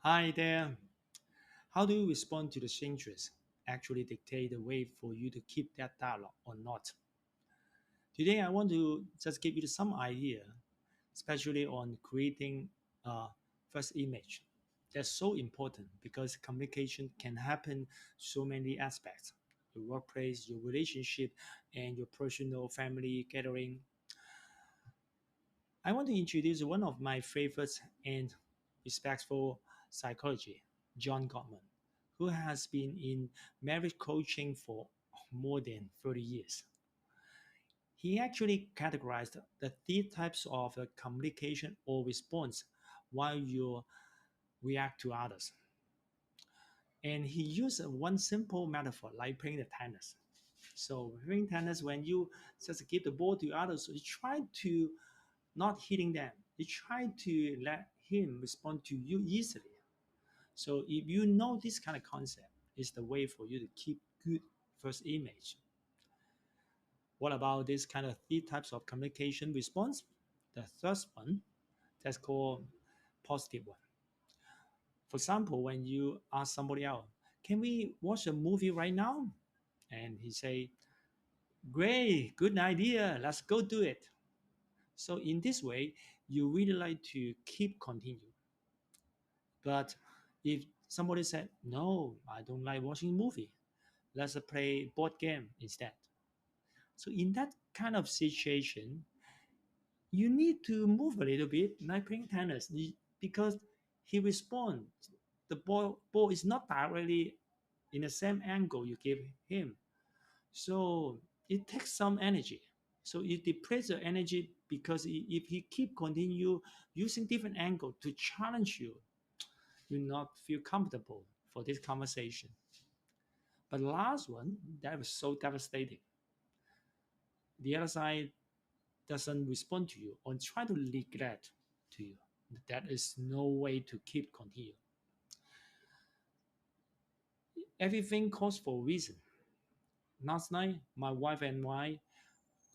Hi there. How do you respond to the changes actually dictate the way for you to keep that dialogue or not? Today, I want to just give you some idea, especially on creating a first image. That's so important because communication can happen so many aspects. Your workplace, your relationship, and your personal family gathering. I want to introduce one of my favorites and respectful psychology, John Gottman, who has been in marriage coaching for more than 30 years. He actually categorized the three types of communication or response while you react to others. And he used one simple metaphor like playing the tennis. So playing tennis, when you just give the ball to others, you try to not hitting them. You try to let him respond to you easily. So if you know this kind of concept, is the way for you to keep good first image. What about this kind of three types of communication response? The first one, that's called positive one. For example, when you ask somebody else, can we watch a movie right now? And he say, great, good idea, let's go do it. So in this way, you really like to keep continue. But if somebody said, no, I don't like watching movie, let's play board game instead. So in that kind of situation, you need to move a little bit, like playing tennis, because he responds. The ball is not directly in the same angle you give him. So it takes some energy. So it depletes the energy because if he keep continue using different angle to challenge you, you not feel comfortable for this conversation. But the last one, that was so devastating. The other side doesn't respond to you or try to neglect to you. That is no way to keep continue. Everything calls for a reason. Last night, my wife and I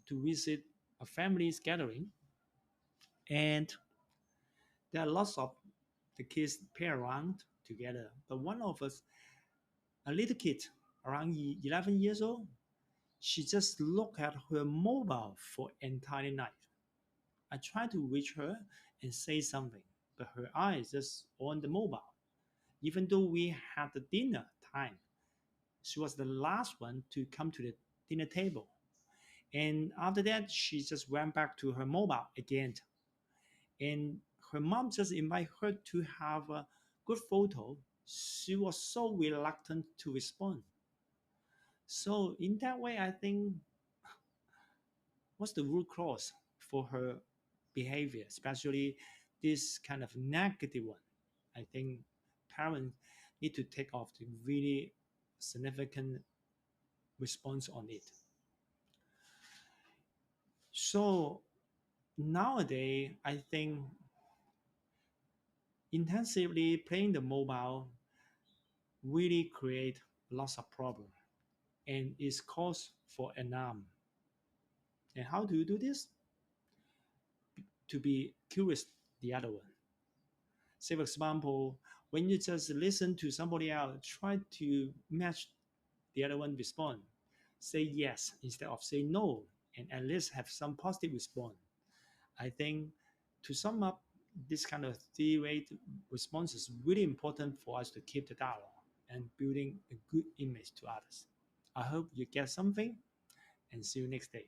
to visit a family's gathering, and there are lots of the kids pair around together. But one of us, a little kid around 11 years old, she just looked at her mobile for entire night. I tried to reach her and say something, but her eyes just on the mobile. Even though we had the dinner time, she was the last one to come to the dinner table. And after that, she just went back to her mobile again. And her mom just invited her to have a good photo. She was so reluctant to respond. So in that way, I think what's the root cause for her behavior, especially this kind of negative one? I think parents need to take off the really significant response on it. So nowadays, I think intensively playing the mobile really create lots of problem and is cause for alarm. And how do you do this? To be curious the other one. Say for example, when you just listen to somebody else, try to match the other one respond. Say yes instead of say no, and at least have some positive response. I think to sum up, this kind of three-way response is really important for us to keep the dialogue and building a good image to others. I hope you get something and see you next day.